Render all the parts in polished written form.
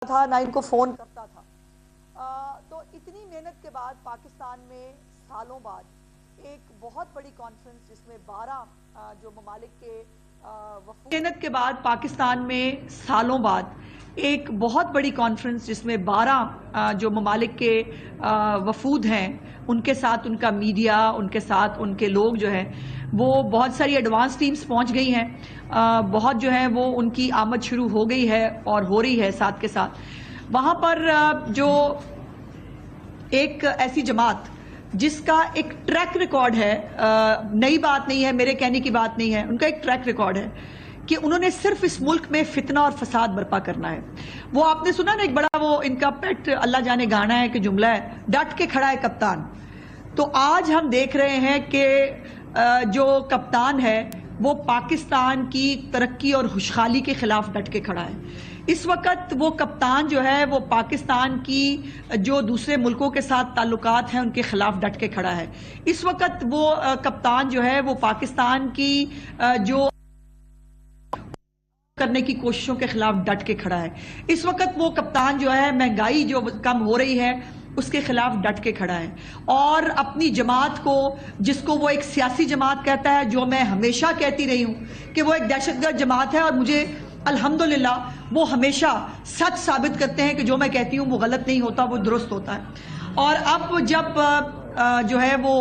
تھا نہ ان کو فون کرتا تھا۔ تو اتنی محنت کے بعد پاکستان میں سالوں بعد ایک بہت بڑی کانفرنس جس میں 12 جو ممالک کے محنت کے بعد پاکستان میں سالوں بعد ایک بہت بڑی کانفرنس جس میں 12 جو ممالک کے وفود ہیں ان کے ساتھ ان کا میڈیا، ان کے ساتھ ان کے لوگ جو ہیں وہ بہت ساری ایڈوانس ٹیمز پہنچ گئی ہیں، بہت جو ہے وہ ان کی آمد شروع ہو گئی ہے اور ہو رہی ہے ساتھ کے ساتھ۔ وہاں پر جو ایک ایسی جماعت جس کا ایک ٹریک ریکارڈ ہے، نئی بات نہیں ہے، میرے کہنے کی بات نہیں ہے، ان کا ایک ٹریک ریکارڈ ہے کہ انہوں نے صرف اس ملک میں فتنہ اور فساد برپا کرنا ہے۔ وہ آپ نے سنا نا ایک بڑا وہ ان کا پیٹ اللہ جانے گانا ہے کہ جملہ ہے، ڈٹ کے کھڑا ہے کپتان۔ تو آج ہم دیکھ رہے ہیں کہ جو کپتان ہے وہ پاکستان کی ترقی اور خوشحالی کے خلاف ڈٹ کے کھڑا ہے۔ اس وقت وہ کپتان جو ہے وہ پاکستان کی جو دوسرے ملکوں کے ساتھ تعلقات ہیں ان کے خلاف ڈٹ کے کھڑا ہے۔ اس وقت وہ کپتان جو ہے وہ پاکستان کی جو کرنے کی کوششوں کے خلاف ڈٹ کے کھڑا ہے۔ اس وقت وہ کپتان جو ہے مہنگائی جو کم ہو رہی ہے اس کے خلاف ڈٹ کے کھڑا ہے، اور اپنی جماعت کو، جس کو وہ ایک سیاسی جماعت کہتا ہے، جو میں ہمیشہ کہتی رہی ہوں کہ وہ ایک دہشت گرد جماعت ہے، اور مجھے الحمدللہ وہ ہمیشہ سچ ثابت کرتے ہیں کہ جو میں کہتی ہوں وہ غلط نہیں ہوتا، وہ درست ہوتا ہے۔ اور اب جب جو ہے وہ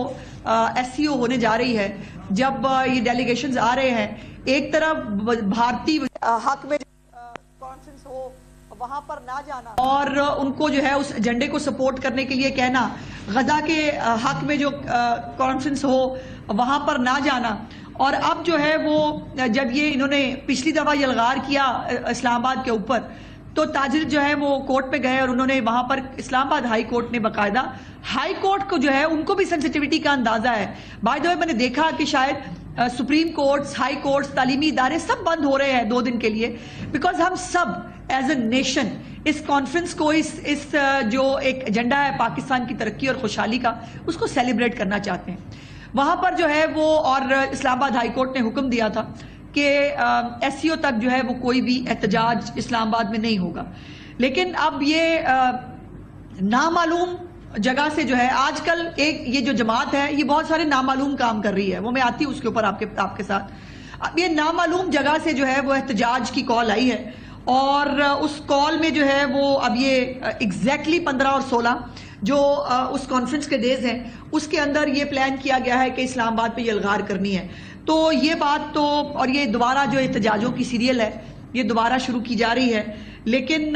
ایس سی او ہونے جا رہی ہے، جب یہ ڈیلیگیشنز آ رہے ہیں، ایک طرف بھارتی حق میں کانفرنس ہو وہاں پر نہ جانا اور ان کو جو ہے اس ایجنڈے کو سپورٹ کرنے کے لیے کہنا، غزہ کے حق میں جو کانفرنس ہو وہاں پر نہ جانا، اور اب جو ہے وہ جب یہ انہوں نے پچھلی دفعہ یلغار کیا اسلام آباد کے اوپر، تو تاجر جو ہے وہ کورٹ پہ گئے اور انہوں نے وہاں پر اسلام آباد ہائی کورٹ نے باقاعدہ ہائی کورٹ کو جو ہے ان کو بھی سینسٹیوٹی کا اندازہ ہے۔ بائی دا وے میں نے دیکھا کہ شاید سپریم کورٹس، ہائی کورٹس، تعلیمی ادارے سب بند ہو رہے ہیں 2 دن کے لیے، بیکاز ہم سب ایز اے نیشن اس کانفرنس کو، اس جو ایک ایجنڈا ہے پاکستان کی ترقی اور خوشحالی کا، اس کو سیلیبریٹ کرنا چاہتے ہیں۔ وہاں پر جو ہے وہ، اور اسلام آباد ہائی کورٹ نے حکم دیا تھا کہ ایس سی او تک جو ہے وہ کوئی بھی احتجاج اسلام آباد میں نہیں ہوگا، لیکن اب یہ نامعلوم جگہ سے جو ہے آج کل ایک یہ جو جماعت ہے یہ بہت سارے نامعلوم کام کر رہی ہے، وہ میں آتی ہوں اس کے اوپر آپ کے ساتھ۔ اب یہ نامعلوم جگہ سے جو ہے وہ احتجاج کی کال آئی ہے، اور اس کال میں جو ہے وہ اب یہ ایگزیکٹلی 15 اور 16 جو اس کانفرنس کے ڈیز ہیں اس کے اندر یہ پلان کیا گیا ہے کہ اسلام آباد پہ یلغار کرنی ہے۔ تو یہ بات تو، اور یہ دوبارہ جو احتجاجوں کی سیریل ہے یہ دوبارہ شروع کی جا رہی ہے، لیکن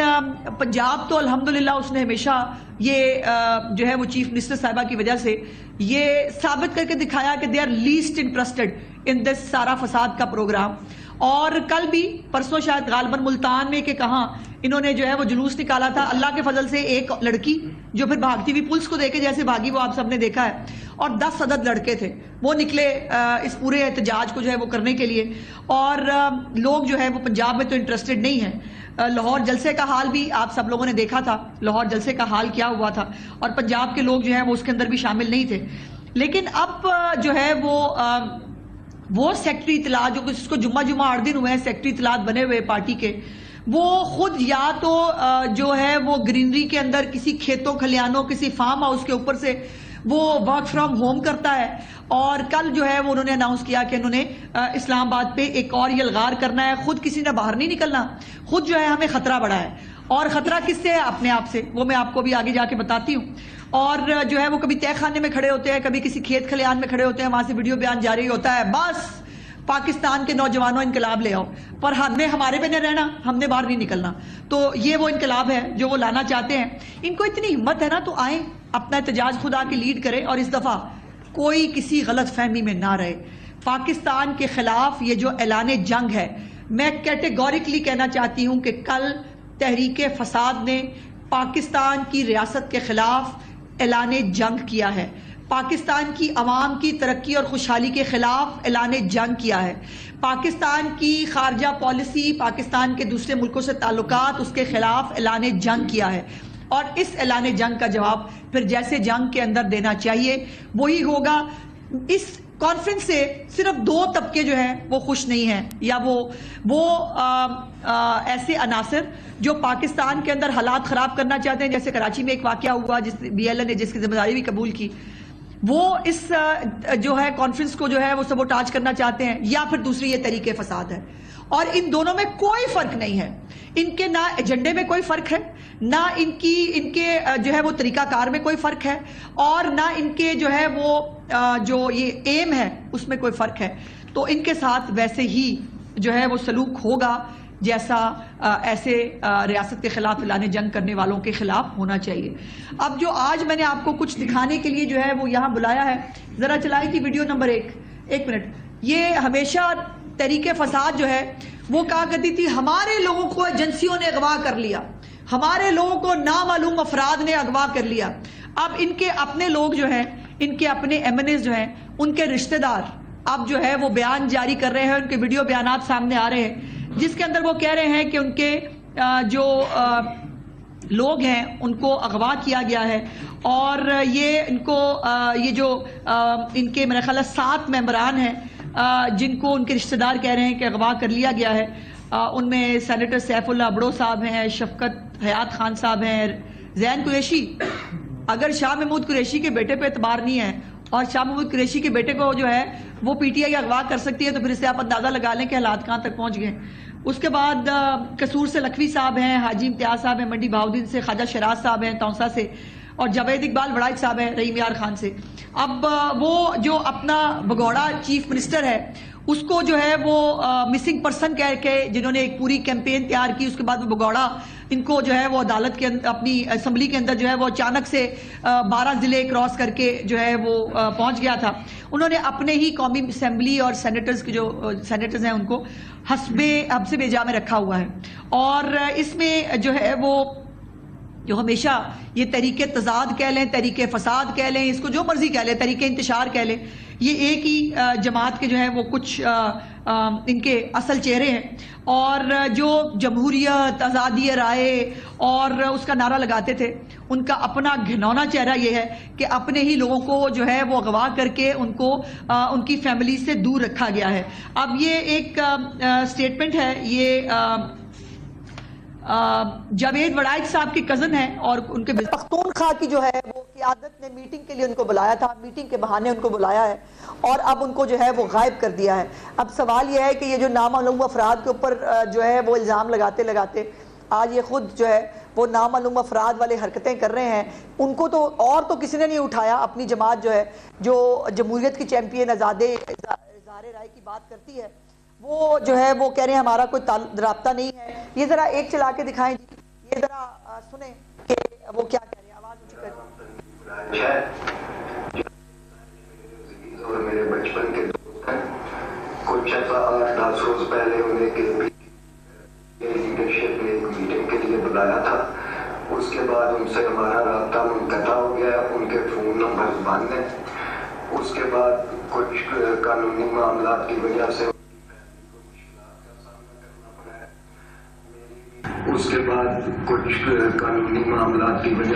پنجاب تو الحمدللہ اس نے ہمیشہ یہ جو ہے وہ چیف منسٹر صاحبہ کی وجہ سے یہ ثابت کر کے دکھایا کہ they are least interested in this سارا فساد کا پروگرام۔ اور کل بھی، پرسوں شاید غالباً ملتان میں کہ کہاں انہوں نے جو ہے وہ جلوس نکالا تھا، اللہ کے فضل سے ایک لڑکی جو پھر بھاگتی ہوئی پولیس کو دیکھے جیسے بھاگی وہ آپ سب نے دیکھا ہے، اور 10 عدد لڑکے تھے وہ نکلے اس پورے احتجاج کو جو ہے وہ کرنے کے لیے۔ اور لوگ جو ہے وہ پنجاب میں تو انٹرسٹڈ نہیں ہیں۔ لاہور جلسے کا حال بھی آپ سب لوگوں نے دیکھا تھا، لاہور جلسے کا حال کیا ہوا تھا، اور پنجاب کے لوگ جو ہیں وہ اس کے اندر بھی شامل نہیں تھے۔ لیکن اب جو ہے وہ سیکٹری اطلاع جو جس کو جمعہ 8 دن ہوئے ہیں سیکٹری اطلاعات بنے ہوئے پارٹی کے، وہ خود یا تو جو ہے وہ گرینری کے اندر کسی کھیتوں کھلیانوں کسی فارم ہاؤس کے اوپر سے وہ ورک فرام ہوم کرتا ہے، اور کل جو ہے وہ انہوں نے اناؤنس کیا کہ انہوں نے اسلام آباد پہ ایک اور یلغار کرنا ہے۔ خود کسی نے باہر نہیں نکلنا، خود جو ہے ہمیں خطرہ بڑھا ہے، اور خطرہ کس سے ہے؟ اپنے آپ سے، وہ میں آپ کو بھی آگے جا کے بتاتی ہوں۔ اور جو ہے وہ کبھی تہ خانے میں کھڑے ہوتے ہیں، کبھی کسی کھیت کھلیان میں کھڑے ہوتے ہیں، وہاں سے ویڈیو بیان جاری ہوتا ہے، بس پاکستان کے نوجوانوں انقلاب لے آؤ، پر ہم نے ہمارے پہ نہیں رہنا، ہم نے باہر نہیں نکلنا۔ تو یہ وہ انقلاب ہے جو وہ لانا چاہتے ہیں۔ ان کو اتنی ہمت ہے نا تو آئیں اپنا احتجاج خود آ کے لیڈ کریں، اور اس دفعہ کوئی کسی غلط فہمی میں نہ رہے۔ پاکستان کے خلاف یہ جو اعلان جنگ ہے، میں کیٹیگوریکلی کہنا چاہتی ہوں کہ کل تحریک فساد نے پاکستان کی ریاست کے خلاف اعلان جنگ کیا ہے، پاکستان کی عوام کی ترقی اور خوشحالی کے خلاف اعلان جنگ کیا ہے، پاکستان کی خارجہ پالیسی، پاکستان کے دوسرے ملکوں سے تعلقات، اس کے خلاف اعلان جنگ کیا ہے، اور اس اعلان جنگ کا جواب پھر جیسے جنگ کے اندر دینا چاہیے وہی ہوگا۔ اس کانفرنس سے صرف 2 طبقے جو ہیں وہ خوش نہیں ہیں، یا وہ ایسے عناصر جو پاکستان کے اندر حالات خراب کرنا چاہتے ہیں، جیسے کراچی میں ایک واقعہ ہوا جس بی ایل اے نے جس کی ذمہ داری بھی قبول کی، وہ اس جو ہے کانفرنس کو جو ہے وہ سبوٹاج کرنا چاہتے ہیں، یا پھر دوسری یہ طریقے فساد ہے. اور ان دونوں میں کوئی فرق نہیں ہے، ان کے نہ ایجنڈے میں کوئی فرق ہے، نہ ان کے جو ہے وہ طریقہ کار میں کوئی فرق ہے، اور نہ ان کے جو ہے وہ جو یہ ایم ہے اس میں کوئی فرق ہے. تو ان کے ساتھ ویسے ہی جو ہے وہ سلوک ہوگا جیسا ایسے ریاست کے خلاف اعلان جنگ کرنے والوں کے خلاف ہونا چاہیے. اب جو آج میں نے آپ کو کچھ دکھانے کے لیے جو ہے وہ یہاں بلایا ہے، ذرا چلائی تھی ویڈیو نمبر 1 منٹ. یہ ہمیشہ تحریک فساد جو ہے وہ کہا کرتی تھی ہمارے لوگوں کو ایجنسیوں نے اغوا کر لیا، ہمارے لوگوں کو نامعلوم افراد نے اغوا کر لیا. اب ان کے اپنے لوگ جو ہیں، ان کے اپنے ایم این ایز جو ہیں، ان کے رشتہ دار اب جو ہے وہ بیان جاری کر رہے ہیں، ان کے ویڈیو بیانات سامنے آ رہے ہیں جس کے اندر وہ کہہ رہے ہیں کہ ان کے جو لوگ ہیں ان کو اغوا کیا گیا ہے، اور یہ ان کو یہ جو ان کے میرا خیال ہے 7 ممبران ہیں جن کو ان کے رشتہ دار کہہ رہے ہیں کہ اغوا کر لیا گیا ہے. ان میں سینیٹر سیف اللہ بڑو صاحب ہیں، شفقت حیات خان صاحب ہیں، زین قریشی. اگر شاہ محمود قریشی کے بیٹے پہ اعتبار نہیں ہے اور شاہ محمود قریشی کے بیٹے کو جو ہے وہ پی ٹی آئی اغوا کر سکتی ہے، تو پھر اس سے آپ اندازہ لگا لیں کہ حالات کہاں تک پہنچ گئے. اس کے بعد قصور سے لکھوی صاحب ہیں، حاجی امتیاز صاحب ہیں منڈی بہاؤدین سے، خواجہ شراز صاحب ہیں تونسا سے، اور جاوید اقبال وڑائچ صاحب ہیں رحیم یار خان سے. اب وہ جو اپنا بگوڑا چیف منسٹر ہے اس کو جو ہے وہ مسنگ پرسن کہہ کے جنہوں نے ایک پوری کیمپین تیار کی، اس کے بعد وہ بگوڑا ان کو جو ہے وہ عدالت کے اندر اپنی اسمبلی کے اندر جو ہے وہ اچانک سے 12 ضلع کراس کر کے جو ہے وہ پہنچ گیا تھا. انہوں نے اپنے ہی قومی اسمبلی اور سینیٹرز کے جو سینیٹرز ہیں ان کو حسب بیجا میں رکھا ہوا ہے. اور اس میں جو ہے وہ جو ہمیشہ یہ تحریک تضاد کہہ لیں، تحریک فساد کہہ لیں، اس کو جو مرضی کہہ لیں، تحریک انتشار کہہ لیں، یہ ایک ہی جماعت کے جو ہے وہ کچھ ان کے اصل چہرے ہیں. اور جو جمہوریت، آزادی رائے اور اس کا نعرہ لگاتے تھے، ان کا اپنا گھنونا چہرہ یہ ہے کہ اپنے ہی لوگوں کو جو ہے وہ اغوا کر کے ان کو ان کی فیملی سے دور رکھا گیا ہے. اب یہ ایک سٹیٹمنٹ ہے، یہ جاوید وڑائچ صاحب کے کزن ہیں، اور ان کے پختونخوا کی جو ہے وہ قیادت نے میٹنگ کے لیے ان کو بلایا تھا، میٹنگ کے بہانے ان کو بلایا ہے، اور اب ان کو جو ہے وہ غائب کر دیا ہے. اب سوال یہ ہے کہ یہ جو نامعلوم افراد کے اوپر جو ہے وہ الزام لگاتے لگاتے آج یہ خود جو ہے وہ نامعلوم افراد والے حرکتیں کر رہے ہیں. ان کو تو اور تو کسی نے نہیں اٹھایا. اپنی جماعت جو ہے جو جمہوریت کی چیمپئن اظہار رائے کی بات کرتی ہے، وہ جو ہے وہ کہہ رہے ہیں ہمارا کوئی رابطہ نہیں ہے. یہ ذرا ایک چلا کے دکھائیں جی، یہ ذرا سنیں کہ وہ کیا کہہ رہے ہیں. آواز اونچی کر. اور میرے بچپن کے دوست ہیں، کچھ 8-10 روز پہلے انہیں لیڈرشپ نے ایک میٹنگ کے لیے بلایا تھا. اس کے بعد ان سے ہمارا رابطہ منقطع ہو گیا، ان کے فون نمبر بند ہیں. اس کے بعد کچھ قانونی معاملات کی وجہ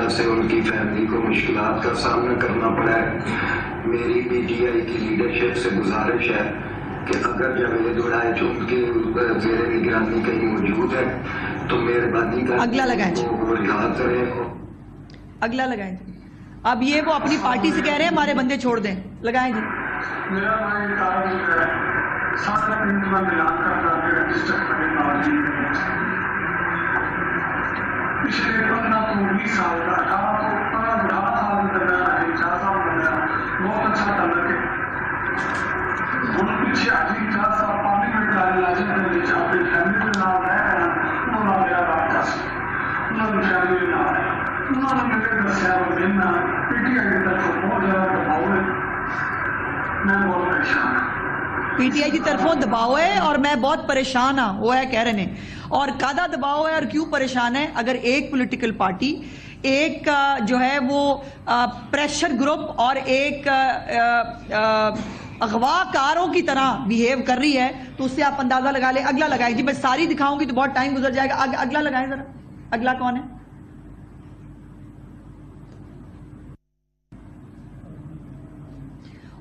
سے ان کی فیملی کو مشکلات کا سامنا کرنا پڑا ہے. میری پی ٹی آئی کی لیڈرشپ سے گزارش ہے کہ اگر جاوید وڑائچ ان کے زیر نگرانی کہیں موجود ہے تو مہربانی کر اگلا لگائیں جی، اگلا لگائیں جی. اب یہ وہ اپنی پارٹی سے کہہ رہے ہیں ہمارے بندے چھوڑ دیں. لگائیں جی. میرا بھائی تعارف ہے، سارا پنڈ میں ملان کرتا ہے رجسٹر کرنے باوجود پچھلے 15 تو 20 سال کا 18 سال کے درمیان 4 سال بنیا بہت اچھا تعلق ہے. ان پیچھے آجی 4 سال پارلیمنٹ کا لازم کرنے جہاں پہ فیملی کے نام ہے انہوں نے میرا رابطہ سے انہوں نے فیملی کے نام ہے انہوں نے میرے دسیا وہ دن پی ٹی آئی کی طرف بہت زیادہ دباؤ ہے. میں بہت پریشان ہوں. پی ٹی آئی کی طرفوں دباؤ ہے اور میں بہت پریشان ہوں، وہ ہے کہہ رہے ہیں. اور کادا دباؤ ہے اور کیوں پریشان ہے؟ اگر ایک پولیٹیکل پارٹی ایک جو ہے وہ پریشر گروپ اور ایک اغوا کاروں کی طرح بیہیو کر رہی ہے تو اس سے آپ اندازہ لگا لیں. اگلا لگائیں جی، میں ساری دکھاؤں گی تو بہت ٹائم گزر جائے گا. اگلا لگائیں ذرا. اگلا کون ہے؟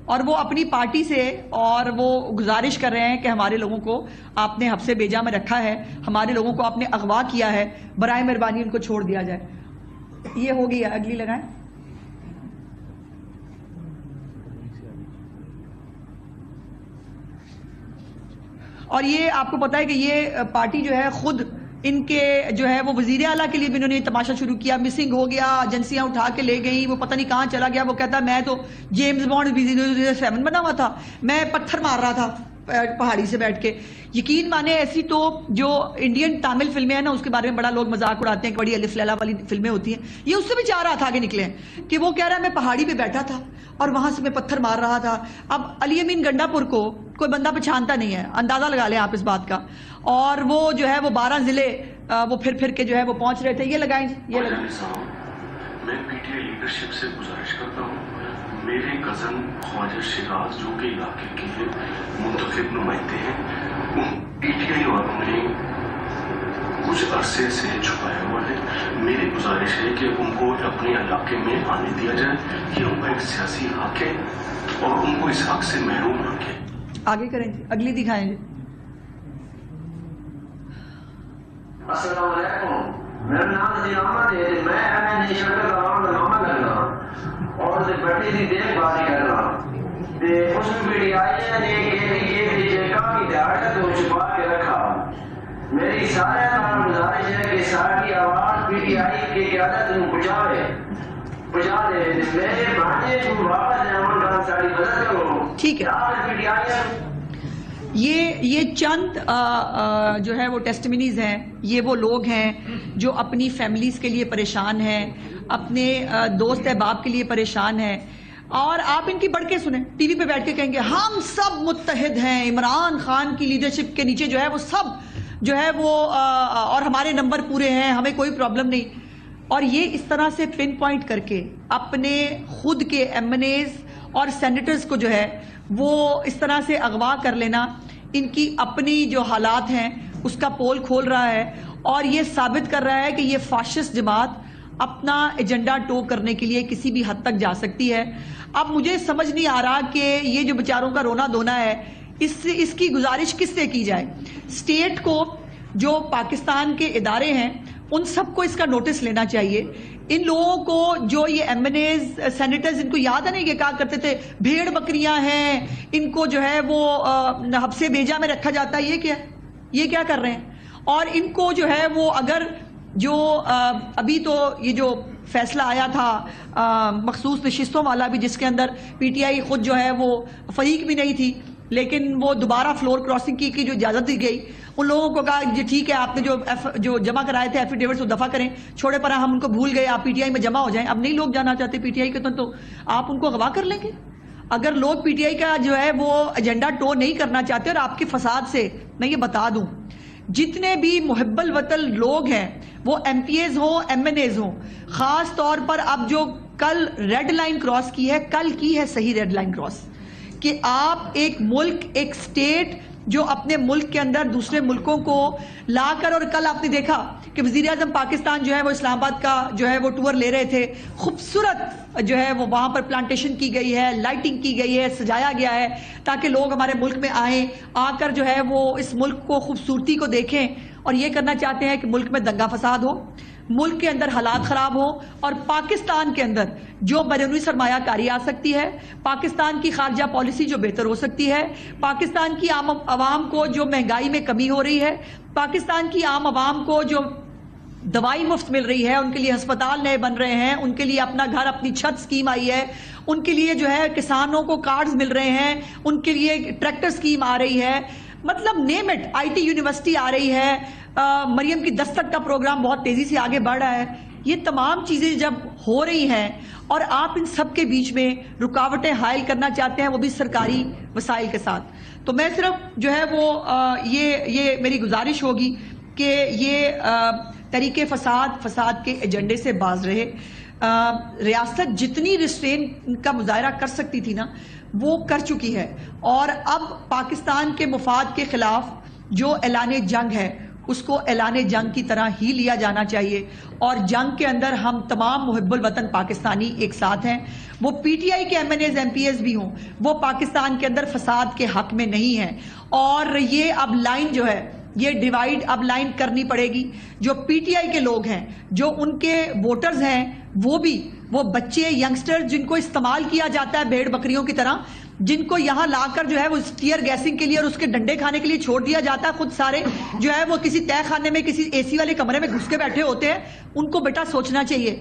اور وہ اپنی پارٹی سے اور وہ گزارش کر رہے ہیں کہ ہمارے لوگوں کو آپ نے حبس بیجا میں رکھا ہے, ہمارے لوگوں کو آپ نے اغوا کیا ہے, برائے مہربانی ان کو چھوڑ دیا جائے. یہ ہو گیا, اگلی لگائیں. اور یہ آپ کو پتا ہے کہ یہ پارٹی جو ہے خود ان کے جو ہے وہ وزیر اعلیٰ کے لیے بھی انہوں نے تماشا شروع کیا, مسنگ ہو گیا, ایجنسیاں اٹھا کے لے گئیں, وہ پتہ نہیں کہاں چلا گیا. وہ کہتا میں تو جیمز بانڈ 007 بنا ہوا تھا, میں پتھر مار رہا تھا پہاڑی سے بیٹھ کے. یقین مانے ایسی تو جو انڈین تامل فلمیں ہیں نا اس کے بارے میں بڑا لوگ مذاق اڑاتے ہیں کہ بڑی الف لیلا والی فلمیں ہوتی ہیں, یہ اس سے بھی 4 ہاتھ آگے نکلے ہیں کہ وہ کہہ رہا ہے میں پہاڑی پہ بیٹھا تھا اور وہاں سے میں پتھر مار رہا تھا. اب علی امین گنڈا پور کو کوئی بندہ پہچانتا نہیں ہے, اندازہ لگا لیں آپ اس بات کا. اور وہ جو ہے وہ 12 ضلع وہ پھر کے جو ہے وہ پہنچ رہے تھے. یہ لگائیں جی, یہ لگائیں. میں پی ٹی آئی لیڈرشپ سے گزارش کرتا ہوں, میرے کزن خواجہ شیراز جو کہ علاقے کے ہیں منتخب نمائندے ہیں, پی ٹی آئی والوں نے کچھ عرصے سے چھپایا ہوا ہے. میری گزارش ہے کہ ان کو اپنے علاقے میں آنے دیا جائے, کہ ان کا ایک سیاسی حق ہے اور ان کو اس حق سے محروم رکھے. آگے کریں جی, اگلی دکھائیں جی. السلام علیکم, میرا نام جی احمد ہے, میں ایم این شکر عوام کا نام کرنا اور بڑی سی دیکھ بھال کرنا. اس میں پی ٹی آئی نے یہ کافی دیہات کو چھپا کے رکھا. میری سارے گزارش ہے کہ ساری آواز پی ٹی آئی کی قیادت کو پہنچا دے. میرے بھانجے کو واپس امن کا ساری مدد کرو. ٹھیک ہے, پی ٹی آئی یہ چند جو ہے وہ ٹیسٹمنیز ہیں. یہ وہ لوگ ہیں جو اپنی فیملیز کے لیے پریشان ہیں, اپنے دوست احباب کے لیے پریشان ہیں. اور آپ ان کی بڑھ کے سنیں, ٹی وی پہ بیٹھ کے کہیں گے ہم سب متحد ہیں, عمران خان کی لیڈرشپ کے نیچے جو ہے وہ سب جو ہے وہ اور ہمارے نمبر پورے ہیں, ہمیں کوئی پرابلم نہیں. اور یہ اس طرح سے پن پوائنٹ کر کے اپنے خود کے ایم این ایز اور سینیٹرز کو جو ہے وہ اس طرح سے اغوا کر لینا, ان کی اپنی جو حالات ہیں اس کا پول کھول رہا ہے. اور یہ ثابت کر رہا ہے کہ یہ فاشسٹ جماعت اپنا ایجنڈا ٹو کرنے کے لیے کسی بھی حد تک جا سکتی ہے. اب مجھے سمجھ نہیں آ رہا کہ یہ جو بیچاروں کا رونا دھونا ہے اس کی گزارش کس سے کی جائے. اسٹیٹ کو, جو پاکستان کے ادارے ہیں, ان سب کو اس کا نوٹس لینا چاہیے. ان لوگوں کو جو یہ ایم این ایز سینیٹرز, ان کو یاد ہے نہیں کہ کہا کرتے تھے بھیڑ بکریاں ہیں, ان کو جو ہے وہ حبس بیجا میں رکھا جاتا ہے. یہ کیا کر رہے ہیں؟ اور ان کو جو ہے وہ اگر جو ابھی تو یہ جو فیصلہ آیا تھا مخصوص نشستوں والا بھی, جس کے اندر پی ٹی آئی خود جو ہے وہ فریق بھی نہیں تھی, لیکن وہ دوبارہ فلور کراسنگ کی جو اجازت دی گئی, ان لوگوں کو کہا جی ٹھیک ہے آپ نے جو جمع کرائے تھے ایفیڈیوٹس وہ دفع کریں, چھوڑے پر ہم ان کو بھول گئے, آپ پی ٹی آئی میں جمع ہو جائیں. اب نہیں لوگ جانا چاہتے پی ٹی آئی کے, تو آپ ان کو اغوا کر لیں گے. اگر لوگ پی ٹی آئی کا جو ہے وہ ایجنڈا ٹو نہیں کرنا چاہتے, اور آپ کے فساد سے میں یہ بتا دوں جتنے بھی محب الوطن لوگ ہیں, وہ ایم پی ایز ہوں, ایم این ایز ہوں, خاص طور پر اب جو کل ریڈ لائن کراس کی ہے, کل کی ہے صحیح ریڈ لائن کراس, کہ آپ ایک ملک, ایک سٹیٹ جو اپنے ملک کے اندر دوسرے ملکوں کو لا کر, اور کل آپ نے دیکھا کہ وزیر اعظم پاکستان جو ہے وہ اسلام آباد کا جو ہے وہ ٹور لے رہے تھے, خوبصورت جو ہے وہ وہاں پر پلانٹیشن کی گئی ہے, لائٹنگ کی گئی ہے, سجایا گیا ہے تاکہ لوگ ہمارے ملک میں آئیں, آ کر جو ہے وہ اس ملک کو خوبصورتی کو دیکھیں. اور یہ کرنا چاہتے ہیں کہ ملک میں دنگا فساد ہو, ملک کے اندر حالات خراب ہوں, اور پاکستان کے اندر جو بیرونی سرمایہ کاری آ سکتی ہے, پاکستان کی خارجہ پالیسی جو بہتر ہو سکتی ہے, پاکستان کی عام عوام کو جو مہنگائی میں کمی ہو رہی ہے, پاکستان کی عام عوام کو جو دوائی مفت مل رہی ہے, ان کے لیے ہسپتال نئے بن رہے ہیں, ان کے لیے اپنا گھر اپنی چھت سکیم آئی ہے, ان کے لیے جو ہے کسانوں کو کارڈز مل رہے ہیں, ان کے لیے ٹریکٹر سکیم آ رہی ہے, مطلب name it, I T university آ رہی ہے, مریم کی دستک کا پروگرام بہت تیزی سے آگے بڑھ رہا ہے. یہ تمام چیزیں جب ہو رہی ہیں اور آپ ان سب کے بیچ میں رکاوٹیں حائل کرنا چاہتے ہیں, وہ بھی سرکاری وسائل کے ساتھ, تو میں صرف جو ہے وہ یہ میری گزارش ہوگی کہ یہ طریقے فساد کے ایجنڈے سے باز رہے. ریاست جتنی ریسٹرین کا مظاہرہ کر سکتی تھی نا وہ کر چکی ہے, اور اب پاکستان کے مفاد کے خلاف جو اعلان جنگ ہے اس کو اعلان جنگ کی طرح ہی لیا جانا چاہیے، اور جنگ کے اندر ہم تمام محب الوطن پاکستانی ایک ساتھ ہیں. وہ پی ٹی آئی کے MNAs MPAs بھی ہوں، وہ پاکستان کے اندر فساد کے حق میں نہیں ہیں. اور یہ اب لائن جو ہے، یہ ڈیوائیڈ اب لائن کرنی پڑے گی. جو پی ٹی آئی کے لوگ ہیں، جو ان کے ووٹرز ہیں، وہ بھی وہ بچے ینگسٹر جن کو استعمال کیا جاتا ہے بھیڑ بکریوں کی طرح، جن کو یہاں لا کر جو ہے وہ ٹیئر گیسنگ کے لیے اور اس کے ڈنڈے کھانے کے لیے چھوڑ دیا جاتا ہے، خود سارے جو ہے وہ کسی تہہ خانے میں کسی اے سی والے کمرے میں گھس کے بیٹھے ہوتے ہیں. ان کو بیٹا سوچنا چاہیے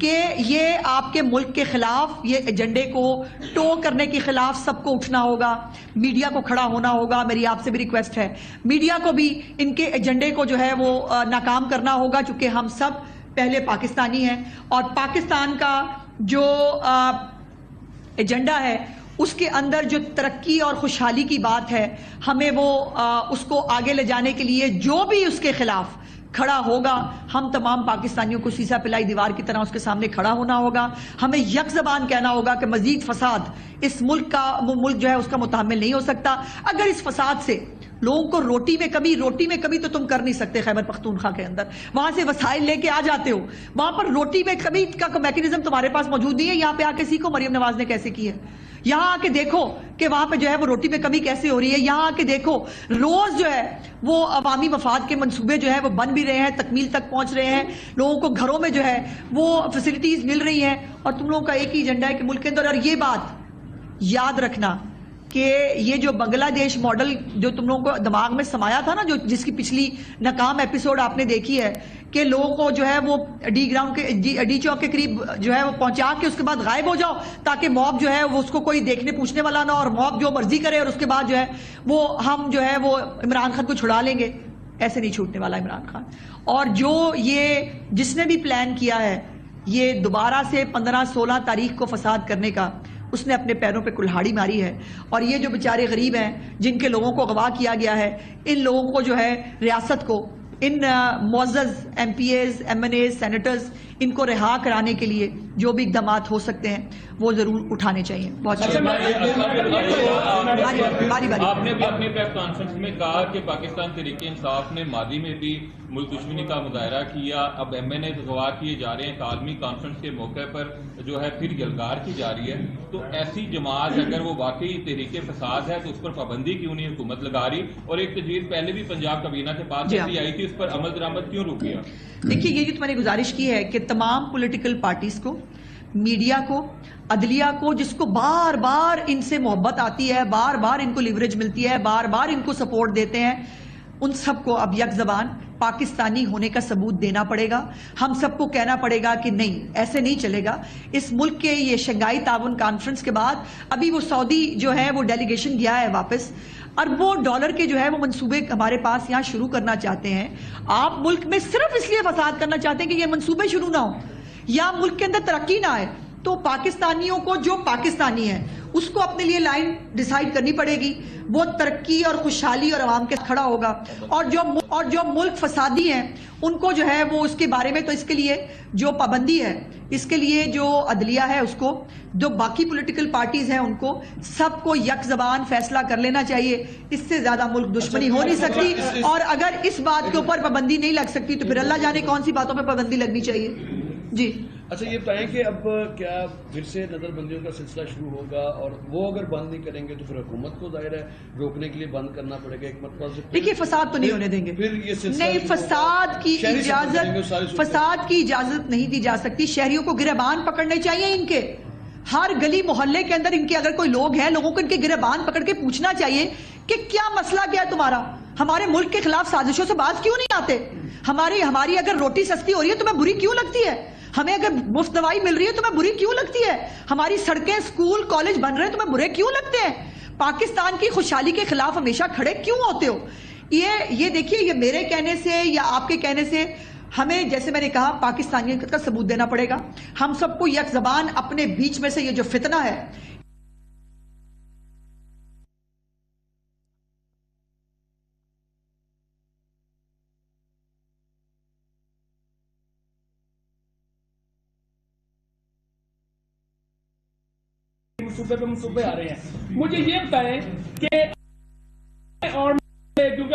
کہ یہ آپ کے ملک کے خلاف، یہ ایجنڈے کو ٹو کرنے کے خلاف سب کو اٹھنا ہوگا. میڈیا کو کھڑا ہونا ہوگا. میری آپ سے بھی ریکویسٹ ہے، میڈیا کو بھی ان کے ایجنڈے کو جو ہے وہ ناکام کرنا ہوگا، چونکہ ہم سب پہلے پاکستانی ہیں، اور پاکستان کا جو ایجنڈا ہے اس کے اندر جو ترقی اور خوشحالی کی بات ہے، ہمیں وہ اس کو آگے لے جانے کے لیے جو بھی اس کے خلاف کھڑا ہوگا، ہم تمام پاکستانیوں کو سیسا پلائی دیوار کی طرح اس کے سامنے کھڑا ہونا ہوگا. ہمیں یک زبان کہنا ہوگا کہ مزید فساد اس ملک جو ہے اس کا متحمل نہیں ہو سکتا. اگر اس فساد سے لوگوں کو روٹی میں کمی تو تم کر نہیں سکتے. خیبر پختونخوا کے اندر وہاں سے وسائل لے کے آ جاتے ہو، وہاں پر روٹی میں کمی کا میکینزم تمہارے پاس موجود نہیں ہے. یہاں پہ آ کے سیکھو مریم نواز نے کیسے کی ہے. یہاں آ کے دیکھو کہ وہاں پہ جو ہے وہ روٹی میں کمی کیسے ہو رہی ہے. یہاں آ کے دیکھو روز جو ہے وہ عوامی مفاد کے منصوبے جو ہے وہ بن بھی رہے ہیں، تکمیل تک پہنچ رہے ہیں، لوگوں کو گھروں میں جو ہے وہ فیسلٹیز مل رہی ہیں، اور تم لوگوں کا ایک ہی ایجنڈا ہے کہ ملک کے اندر. اور یہ بات یاد رکھنا کہ یہ جو بنگلہ دیش ماڈل جو تم لوگوں کو دماغ میں سمایا تھا نا، جس کی پچھلی ناکام ایپیسوڈ آپ نے دیکھی ہے، کہ لوگوں کو جو ہے وہ ڈی گراؤنڈ کے ڈی چوک کے قریب جو ہے وہ پہنچا کے اس کے بعد غائب ہو جاؤ تاکہ موب جو ہے وہ اس کو کوئی دیکھنے پوچھنے والا نہ، اور موب جو مرضی کرے، اور اس کے بعد جو ہے وہ ہم جو ہے وہ عمران خان کو چھڑا لیں گے. ایسے نہیں چھوٹنے والا عمران خان. اور جو یہ جس نے بھی پلان کیا ہے یہ دوبارہ سے 15-16 تاریخ کو فساد کرنے کا، اس نے اپنے پیروں پہ کلہاڑی ماری ہے. اور یہ جو بیچارے غریب ہیں جن کے لوگوں کو اغوا کیا گیا ہے، ان لوگوں کو جو ہے ریاست کو، ان معزز MPs, MNAs, senators, ان کو رہا کرانے کے لیے جو بھی اقدامات ہو سکتے ہیں وہ ضرور اٹھانے چاہیے. بہت آپ نے اپنے پریس کانفرنس میں کہا کہ پاکستان تحریک انصاف نے ماضی میں بھی ملک دشمنی کا مظاہرہ کیا، اب ایم این اے اغوا کیے جا رہے ہیں، ایک عالمی کانفرنس کے موقع پر جو ہے پھر یلغار کی جا رہی ہے. تو ایسی جماعت اگر وہ واقعی تحریک فساد ہے تو اس پر پابندی کیوں نہیں حکومت لگا رہی؟ اور ایک تجویز پہلے بھی پنجاب کابینہ کے پاس آئی تھی، اس پر عمل درآمد کیوں رک گیا؟ دیکھیے، یہ جو میں نے گزارش کی ہے کہ تمام پولیٹیکل پارٹیز کو، میڈیا کو، عدلیہ کو، جس کو بار بار ان سے محبت آتی ہے، بار بار ان کو لیوریج ملتی ہے، بار بار ان کو سپورٹ دیتے ہیں، ان سب کو اب یک زبان پاکستانی ہونے کا ثبوت دینا پڑے گا. ہم سب کو کہنا پڑے گا کہ نہیں، ایسے نہیں چلے گا. اس ملک کے یہ شنگھائی تعاون کانفرنس کے بعد ابھی وہ سعودی جو ہے وہ ڈیلیگیشن گیا ہے واپس، اربوں ڈالر کے جو ہے وہ منصوبے ہمارے پاس یہاں شروع کرنا چاہتے ہیں. آپ ملک میں صرف اس لیے فساد کرنا چاہتے ہیں کہ یہ منصوبے شروع نہ ہوں یا ملک کے اندر ترقی نہ آئے. تو پاکستانیوں کو، جو پاکستانی ہے اس کو اپنے لیے لائن ڈیسائیڈ کرنی پڑے گی. وہ ترقی اور خوشحالی اور عوام کے کھڑا ہوگا. اور جو ملک فسادی ہیں ان کو جو ہے وہ اس کے بارے میں، تو اس کے لیے جو پابندی ہے، اس کے لیے جو عدلیہ ہے اس کو، جو باقی پولیٹیکل پارٹیز ہیں ان کو، سب کو یک زبان فیصلہ کر لینا چاہیے. اس سے زیادہ ملک دشمنی ہو نہیں سکتی. اور اگر اس بات کے اوپر پابندی نہیں لگ سکتی تو پھر اللہ جانے کون سی باتوں پہ پابندی لگنی چاہیے. جی اچھا، یہ بتائیں کہ اب کیا پھر سے نظر بندیوں کا سلسلہ شروع ہوگا؟ اور وہ اگر بند نہیں کریں گے تو پھر حکومت کو ظاہر ہے روکنے کے لیے بند کرنا پڑے گا ایک مرتبہ سے. دیکھیے، فساد تو نہیں ہونے دیں گے. نہیں، فساد کی اجازت نہیں دی جا سکتی. شہریوں کو گریبان پکڑنے چاہیے ان کے. ہر گلی محلے کے اندر ان کے اگر کوئی لوگ ہیں، لوگوں کو ان کے گریبان پکڑ کے پوچھنا چاہیے کہ کیا مسئلہ کیا ہے تمہارا؟ ہمارے ملک کے خلاف سازشوں سے باز کیوں نہیں آتے؟ ہماری اگر روٹی سستی ہو رہی ہے تمہیں بری کیوں لگتی ہے؟ ہمیں اگر مفت دوائی مل رہی ہے تمہیں بری کیوں لگتی ہے؟ ہماری سڑکیں، اسکول، کالج بن رہے ہیں تمہیں برے کیوں لگتے ہیں؟ پاکستان کی خوشحالی کے خلاف ہمیشہ کھڑے کیوں ہوتے ہو؟ یہ دیکھیے، یہ میرے کہنے سے یا آپ کے کہنے سے ہمیں، جیسے میں نے کہا، پاکستانیت کا ثبوت دینا پڑے گا. ہم سب کو یک زبان اپنے بیچ میں سے یہ جو فتنہ ہے، منصوبے پہ منصوبے آ رہے ہیں. مجھے یہ بتائیں کہ اور کیونکہ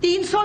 300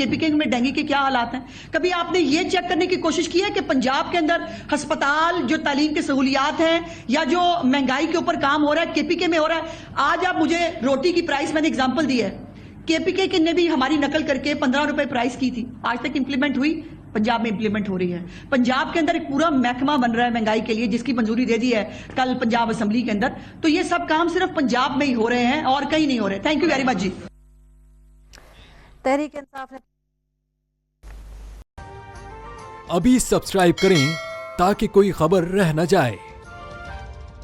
KPK میں ڈینگی کے کیا حالات ہیں؟ کبھی آپ نے یہ چیک کرنے کی کوشش کی ہے کہ پنجاب کے اندر ہسپتال جو تعلیم کی سہولیات ہیں یا جو مہنگائی کے اوپر کام ہو رہا ہے KPK میں ہو رہا ہے؟ آج آپ مجھے روٹی کی پرائس میں نے اگزامپل دی ہے, KPK نے بھی ہماری نقل کر کے 15 روپے پرائس کی تھی, آج تک امپلیمنٹ ہوئی؟ پنجاب میں امپلیمنٹ ہو رہی ہے. پنجاب کے اندر ایک پورا محکمہ بن رہا ہے مہنگائی کے لیے جس کی منظوری دے دی ہے کل پنجاب اسمبلی کے اندر. تو یہ سب کام صرف پنجاب میں ہی ہو رہے ہیں اور کہیں نہیں ہو رہے. تھینک یو ویری مچ جی. تحریک انصاف نے ابھی سبسکرائب کریں تاکہ کوئی خبر رہ نہ جائے.